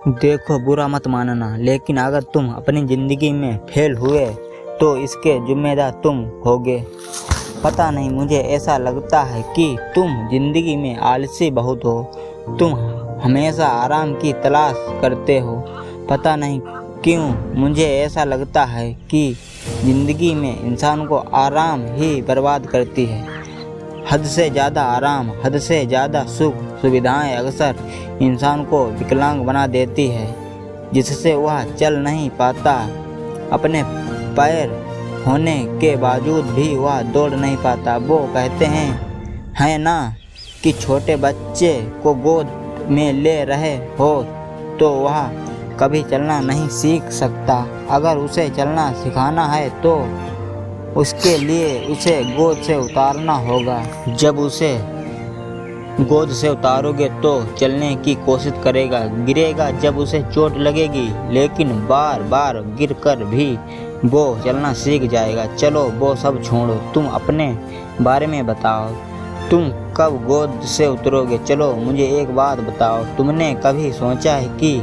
देखो, बुरा मत मानना, लेकिन अगर तुम अपनी ज़िंदगी में फेल हुए तो इसके जिम्मेदार तुम होगे। पता नहीं, मुझे ऐसा लगता है कि तुम ज़िंदगी में आलसी बहुत हो। तुम हमेशा आराम की तलाश करते हो। पता नहीं क्यों मुझे ऐसा लगता है कि ज़िंदगी में इंसान को आराम ही बर्बाद करती है। हद से ज़्यादा आराम, हद से ज़्यादा सुख सुविधाएं अक्सर इंसान को विकलांग बना देती है, जिससे वह चल नहीं पाता। अपने पैर होने के बावजूद भी वह दौड़ नहीं पाता। वो कहते हैं ना कि छोटे बच्चे को गोद में ले रहे हो तो वह कभी चलना नहीं सीख सकता। अगर उसे चलना सिखाना है तो उसके लिए उसे गोद से उतारना होगा। जब उसे गोद से उतारोगे तो चलने की कोशिश करेगा, गिरेगा जब उसे चोट लगेगी, लेकिन बार बार गिरकर भी वो चलना सीख जाएगा। चलो वो सब छोड़ो, तुम अपने बारे में बताओ। तुम कब गोद से उतरोगे? चलो मुझे एक बात बताओ, तुमने कभी सोचा है कि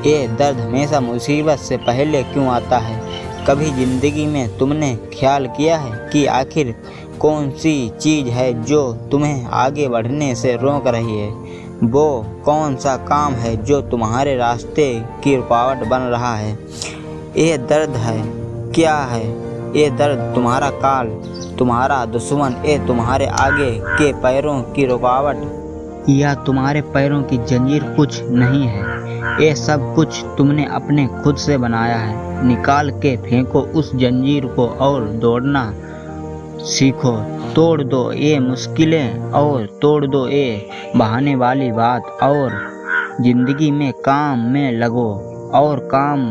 ये दर्द हमेशा मुसीबत से पहले क्यों आता है? कभी ज़िंदगी में तुमने ख्याल किया है कि आखिर कौन सी चीज़ है जो तुम्हें आगे बढ़ने से रोक रही है? वो कौन सा काम है जो तुम्हारे रास्ते की रुकावट बन रहा है? ये दर्द है क्या है? ये दर्द तुम्हारा काल, तुम्हारा दुश्मन, ये तुम्हारे आगे के पैरों की रुकावट या तुम्हारे पैरों की जंजीर कुछ नहीं है। ये सब कुछ तुमने अपने खुद से बनाया है। निकाल के फेंको उस जंजीर को और दौड़ना सीखो। तोड़ दो ये मुश्किलें और तोड़ दो ये बहाने वाली बात, और ज़िंदगी में काम में लगो और काम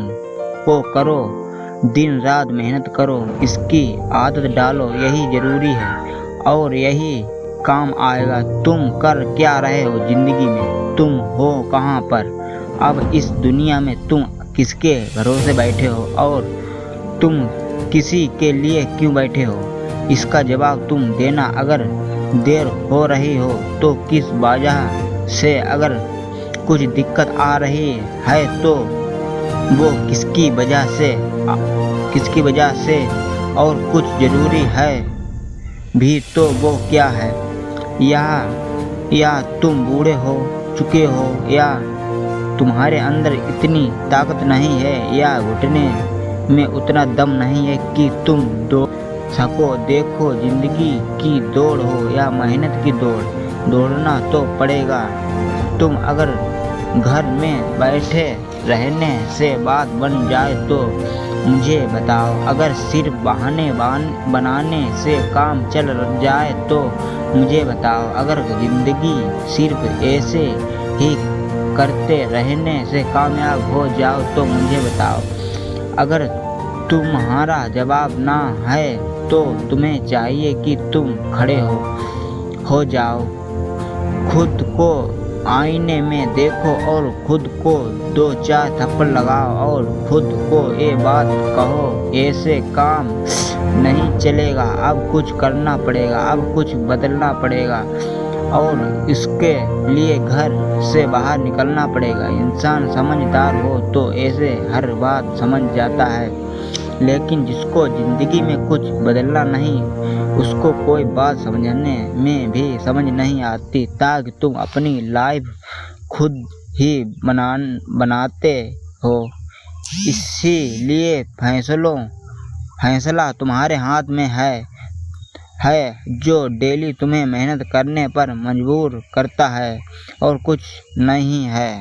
को करो। दिन रात मेहनत करो, इसकी आदत डालो, यही ज़रूरी है और यही काम आएगा। तुम कर क्या रहे हो ज़िंदगी में? तुम हो कहाँ पर? अब इस दुनिया में तुम किसके भरोसे बैठे हो और तुम किसी के लिए क्यों बैठे हो? इसका जवाब तुम देना। अगर देर हो रही हो तो किस वजह से? अगर कुछ दिक्कत आ रही है तो वो किसकी वजह से और कुछ ज़रूरी है भी तो वो क्या है? या तुम बूढ़े हो चुके हो, या तुम्हारे अंदर इतनी ताकत नहीं है, या घुटने में उतना दम नहीं है कि तुम दौड़ सको। देखो, ज़िंदगी की दौड़ हो या मेहनत की दौड़, दौड़ना तो पड़ेगा। तुम अगर घर में बैठे रहने से बात बन जाए तो मुझे बताओ। अगर सिर्फ बहाने बनाने से काम चल जाए तो मुझे बताओ। अगर ज़िंदगी सिर्फ ऐसे ही करते रहने से कामयाब हो जाओ तो मुझे बताओ। अगर तुम्हारा जवाब ना है तो तुम्हें चाहिए कि तुम खड़े हो जाओ, खुद को आईने में देखो और खुद को 2-4 थप्पड़ लगाओ और खुद को ये बात कहो, ऐसे काम नहीं चलेगा। अब कुछ करना पड़ेगा, अब कुछ बदलना पड़ेगा और इसके लिए घर से बाहर निकलना पड़ेगा। इंसान समझदार हो तो ऐसे हर बात समझ जाता है, लेकिन जिसको ज़िंदगी में कुछ बदलना नहीं, उसको कोई बात समझने में भी समझ नहीं आती। ताकि तुम अपनी लाइफ खुद ही बनाते हो, इसीलिए फैसला तुम्हारे हाथ में है जो डेली तुम्हें मेहनत करने पर मजबूर करता है और कुछ नहीं है।